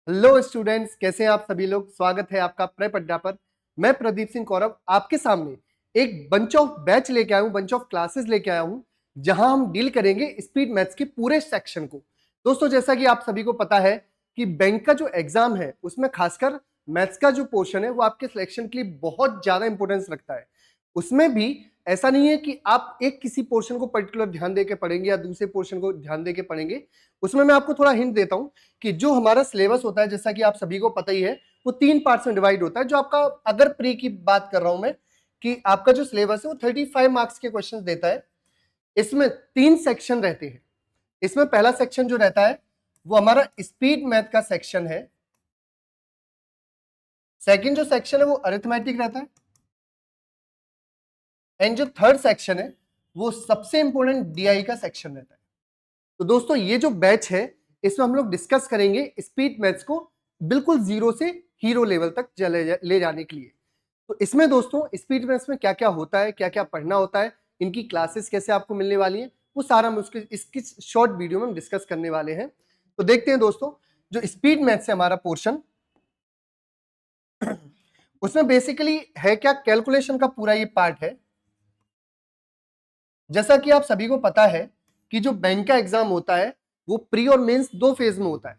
Hello students, कैसे हैं आप सभी लोग। स्वागत है आपका प्रेप अड्डा पर। मैं प्रदीप सिंह कौरव आपके सामने एक बंच ऑफ बैच लेके आया हूं, बंच ऑफ क्लासेस लेके आया हूं, जहां हम डील करेंगे स्पीड मैथ्स के पूरे सेक्शन को। दोस्तों, जैसा कि आप सभी को पता है कि बैंक का जो एग्जाम है उसमें खासकर मैथ्स का जो पोर्शन है वो आपके सिलेक्शन के लिए बहुत ज्यादा इंपॉर्टेंस रखता है। उसमें भी ऐसा नहीं है कि आप एक किसी पोर्शन को पर्टिकुलर ध्यान देके पढ़ेंगे या दूसरे पोर्शन को ध्यान देके पढ़ेंगे। उसमें मैं आपको थोड़ा हिंट देता हूं कि जो हमारा सिलेबस होता है, जैसा कि आप सभी को पता ही है, वो 3 पार्ट्स में डिवाइड होता है। जो आपका, अगर प्री की बात कर रहा हूं मैं, कि आपका जो सिलेबस है वो 35 मार्क्स के क्वेश्चन देता है। इसमें 3 सेक्शन रहते हैं। इसमें पहला सेक्शन जो रहता है वो हमारा स्पीड मैथ का सेक्शन है। सेकंड जो सेक्शन है वो अरिथमेटिक रहता है। एंड जो थर्ड सेक्शन है वो सबसे इंपॉर्टेंट डीआई का सेक्शन रहता है। तो दोस्तों, ये जो बैच है इसमें हम लोग डिस्कस करेंगे स्पीड मैथ्स को बिल्कुल जीरो से हीरो लेवल तक ले जाने के लिए। तो इसमें दोस्तों स्पीड मैथ्स में क्या क्या होता है, क्या क्या पढ़ना होता है, इनकी क्लासेस कैसे आपको मिलने वाली हैं, वो सारा हम उसके इसकी शॉर्ट वीडियो में हम डिस्कस करने वाले हैं। तो देखते हैं दोस्तों, जो स्पीड मैथ्स है हमारा पोर्शन, उसमें बेसिकली है क्या, कैलकुलेशन का पूरा ये पार्ट है। जैसा कि आप सभी को पता है कि जो बैंक का एग्जाम होता है वो प्री और मेंस दो फेज में होता है।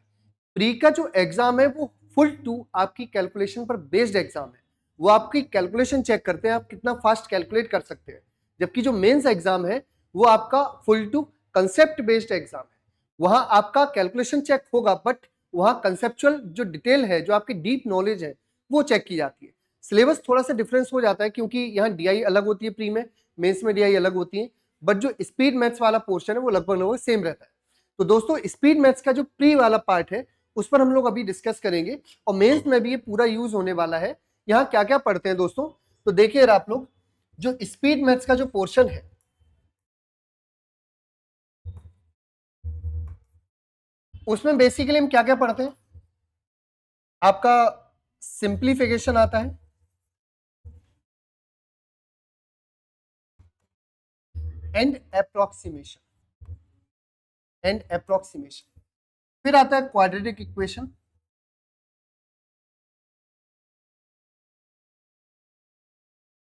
प्री का जो एग्जाम है वो फुल टू आपकी कैलकुलेशन पर बेस्ड एग्जाम है। वो आपकी कैलकुलेशन चेक करते हैं, आप कितना फास्ट कैलकुलेट कर सकते हैं। जबकि जो मेंस एग्जाम है वो आपका full to concept based exam है। वहां आपका कैलकुलेशन चेक होगा, बट वहां कंसेप्चुअल जो डिटेल है, जो आपकी डीप नॉलेज है, वो चेक की जाती है। सिलेबस थोड़ा सा डिफरेंस हो जाता है क्योंकि यहाँ डीआई अलग होती है प्री में, मेंस में डीआई अलग होती है। बट जो स्पीड मैथ्स वाला पोर्शन है वो लगभग लगभग सेम रहता है। तो दोस्तों, स्पीड मैथ्स का जो प्री वाला पार्ट है उस पर हम लोग अभी डिस्कस करेंगे, और मेंस में भी ये पूरा यूज होने वाला है। यहाँ क्या क्या पढ़ते हैं दोस्तों, तो देखिए आप लोग, जो स्पीड मैथ्स का जो पोर्शन है उसमें बेसिकली हम क्या क्या पढ़ते हैं। आपका सिंप्लीफिकेशन आता है, एंड अप्रोक्सीमेशन, एंड अप्रोक्सीमेशन। फिर आता है quadratic equation,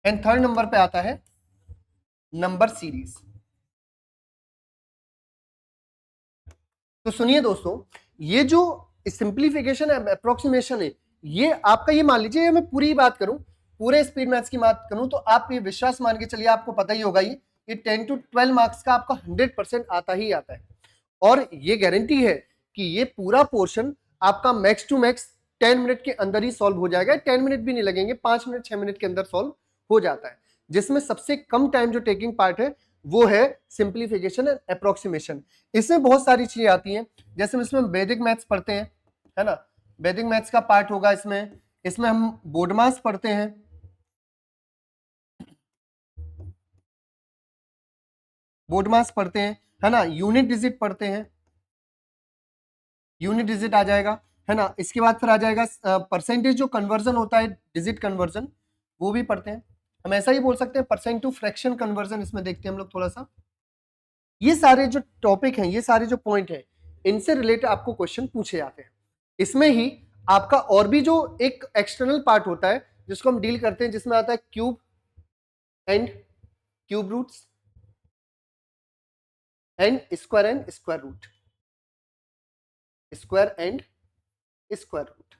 and third number पे आता है नंबर सीरीज। तो सुनिए दोस्तों, ये जो सिंप्लीफिकेशन है, अप्रोक्सीमेशन है, ये आपका, ये मान लीजिए मैं पूरी बात करूं, पूरे स्पीड मैथ्स की बात करूं, तो आप ये विश्वास मान के चलिए, आपको पता ही होगा ये 10 to 12 मार्क्स का आपका 100% आता ही आता है। और ये गारंटी है कि ये पूरा पोर्शन आपका मैक्स टू मैक्स 10 मिनट के अंदर ही सॉल्व हो जाएगा। 10 मिनट भी नहीं लगेंगे, 5 मिनट 6 मिनट के अंदर सॉल्व हो जाता है। जिसमें सबसे कम टाइम जो टेकिंग पार्ट है वो है सिंप्लीफिकेशन एंड अप्रोक्सीमेशन। इसमें बहुत सारी चीजें आती हैं, जैसे इसमें वैदिक मैथ्स पढ़ते हैं, है ना। वैदिक मैथ्स का पार्ट होगा इसमें। इसमें हम बोडमास पढ़ते हैं, बोडमास पढ़ते हैं, है ना। यूनिट डिजिट पढ़ते हैं, यूनिट डिजिट आ जाएगा, है ना। इसके बाद फिर आ जाएगा परसेंटेज जो कन्वर्जन होता है, डिजिट कन्वर्जन, वो भी पढ़ते हैं। हम ऐसा ही बोल सकते हैं परसेंट टू फ्रैक्शन कन्वर्जन, इसमें देखते हैं हम लोग थोड़ा सा। ये सारे जो टॉपिक हैं, ये सारे जो पॉइंट हैं, इनसे रिलेटेड आपको क्वेश्चन पूछे जाते हैं। इसमें ही आपका और भी जो एक एक्सटर्नल पार्ट होता है जिसको हम डील करते हैं, जिसमें आता है cube and cube roots, and square root, square and square root.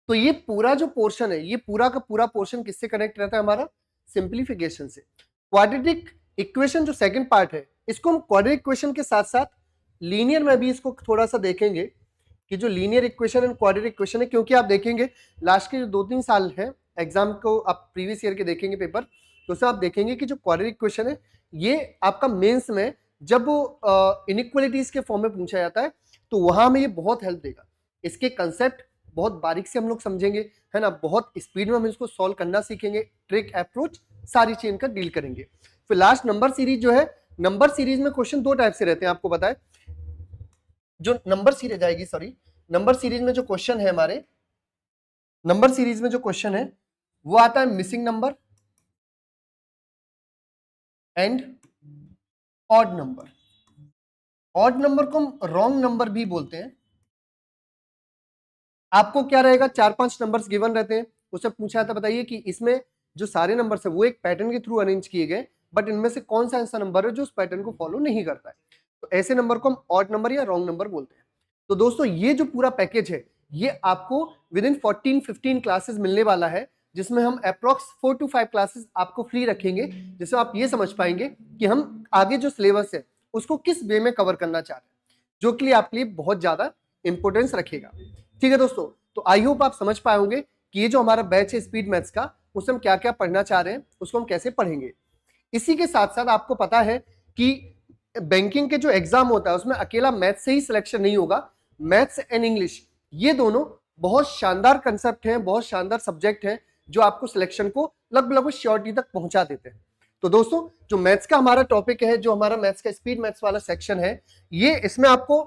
तो ये पूरा जो पोर्शन है, ये पूरा का पूरा पोर्शन किससे कनेक्ट रहता है हमारा, सिंप्लीफिकेशन से। क्वाड्रेटिक इक्वेशन जो सेकंड पार्ट है, इसको हम क्वाड्रेटिक इक्वेशन के साथ साथ लीनियर में भी इसको थोड़ा सा देखेंगे कि जो linear equation and quadratic equation है। क्योंकि आप देखेंगे लास्ट के जो 2-3 साल है एग्जाम को, आप प्रीवियस ईयर के देखेंगे पेपर, तो उसमें आप देखेंगे कि जो क्वाड्रेटिक इक्वेशन है ये आपका मेंस में जब इनइक्वालिटीज के फॉर्म में पूछा जाता है तो वहां में ये बहुत हेल्प देगा। इसके कंसेप्ट बहुत बारीक से हम लोग समझेंगे, है ना। बहुत स्पीड में हम इसको सॉल्व करना सीखेंगे, ट्रिक अप्रोच सारी चीज का डील करेंगे। फिर लास्ट नंबर सीरीज जो है, नंबर सीरीज में क्वेश्चन दो टाइप से रहते हैं, आपको बताएं। जो नंबर सीरीज आएगी, सॉरी, नंबर सीरीज में जो क्वेश्चन है हमारे, नंबर सीरीज में जो क्वेश्चन है वो आता है missing number and odd number. Odd number को हम रॉन्ग नंबर भी बोलते हैं, आपको क्या रहेगा, 4-5 नंबर्स गिवन रहते हैं, उससे पूछा जाता है बताइए कि इसमें जो सारे नंबर्स है वो एक पैटर्न के थ्रू अरेंज किए गए, बट इनमें से कौन सा ऐसा नंबर है जो उस पैटर्न को फॉलो नहीं करता है। तो ऐसे नंबर को हम ऑड नंबर या रॉन्ग नंबर बोलते हैं। तो दोस्तों ये जो पूरा पैकेज है ये आपको विद इन 14-15 क्लासेस मिलने वाला है, जिसमें हम अप्रॉक्स 4 to 5 क्लासेस आपको फ्री रखेंगे, जिससे आप ये समझ पाएंगे कि हम आगे जो सिलेबस है उसको किस वे में कवर करना चाह रहे हैं, जो कि आपके लिए बहुत ज्यादा इंपॉर्टेंस रखेगा। ठीक है दोस्तों, तो आई होप आप समझ पाए होंगे कि ये जो हमारा बैच है स्पीड मैथ्स का, उसमें हम क्या क्या पढ़ना चाह रहे हैं, उसको हम कैसे पढ़ेंगे। इसी के साथ साथ आपको पता है कि बैंकिंग के जो एग्जाम होता है उसमें अकेला मैथ्स से ही सिलेक्शन नहीं होगा, मैथ्स एंड इंग्लिश ये दोनों बहुत शानदार कंसेप्ट हैं, बहुत शानदार सब्जेक्ट हैं जो आपको सिलेक्शन को लगभग श्योरिटी तक पहुंचा देते हैं। तो दोस्तों जो मैथ्स का हमारा टॉपिक है, जो हमारा मैथ्स का स्पीड मैथ्स वाला सेक्शन है, ये इसमें आपको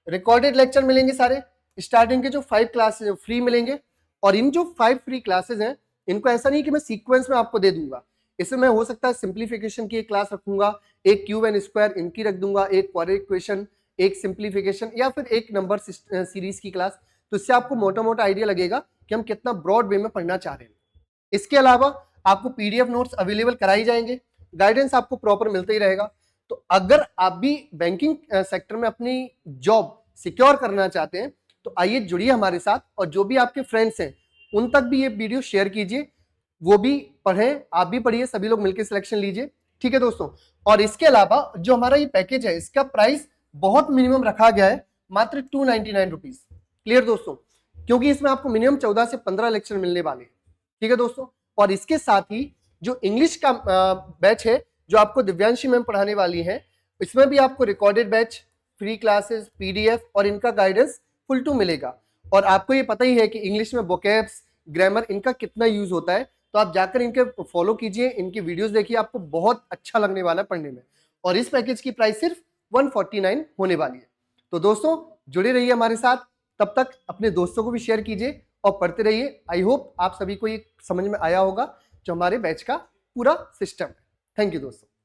रिकॉर्डेड लेक्चर मिलेंगे सारे, स्टार्टिंग के जो 5 क्लासेस फ्री मिलेंगे, और इन जो 5 फ्री क्लासेस हैं इनको ऐसा नहीं कि मैं सीक्वेंस में आपको दे दूंगा, इसमें हो सकता है सिंप्लीफिकेशन की एक क्लास रखूंगा, एक क्यूब एंड स्क्वायर इनकी रख दूंगा, एक क्वाड्रेटिक इक्वेशन, एक सिंप्लीफिकेशन, या फिर एक नंबर सीरीज की क्लास। तो इससे आपको मोटा मोटा आइडिया लगेगा कि हम कितना ब्रॉड वे में पढ़ना चाह रहे हैं। इसके अलावा आपको पीडीएफ नोट्स अवेलेबल कराई जाएंगे, गाइडेंस आपको प्रॉपर मिलता ही रहेगा। तो अगर आप भी बैंकिंग सेक्टर में अपनी जॉब सिक्योर करना चाहते हैं तो आइए जुड़िए हमारे साथ, और जो भी आपके फ्रेंड्स हैं उन तक भी ये वीडियो शेयर कीजिए, वो भी पढ़ें, आप भी पढ़िए, सभी लोग मिलकर सिलेक्शन लीजिए। ठीक है दोस्तों, और इसके अलावा जो हमारा ये पैकेज है इसका प्राइस बहुत मिनिमम रखा गया है, मात्र 299 रुपीज। क्लियर दोस्तों, क्योंकि इसमें आपको मिनिमम 14 से 15 लेक्चर मिलने वाले हैं। ठीक है दोस्तों, और इसके साथ ही जो इंग्लिश का बैच है जो आपको दिव्यांशी मैम पढ़ाने वाली है, इसमें भी आपको recorded batch, free classes, PDF और इनका गाइडेंस फुल टू मिलेगा। और आपको ये पता ही है कि इंग्लिश में वोकैब्स, ग्रामर इनका कितना यूज होता है, तो आप जाकर इनके फॉलो कीजिए, इनकी वीडियोस देखिए, आपको बहुत अच्छा लगने वाला है पढ़ने में। और इस पैकेज की प्राइस सिर्फ 149 होने वाली है। तो दोस्तों जुड़े रहिए हमारे साथ, तब तक अपने दोस्तों को भी शेयर कीजिए और पढ़ते रहिए। आई होप आप सभी को ये समझ में आया होगा जो हमारे बैच का पूरा सिस्टम है। थैंक यू दोस्तों।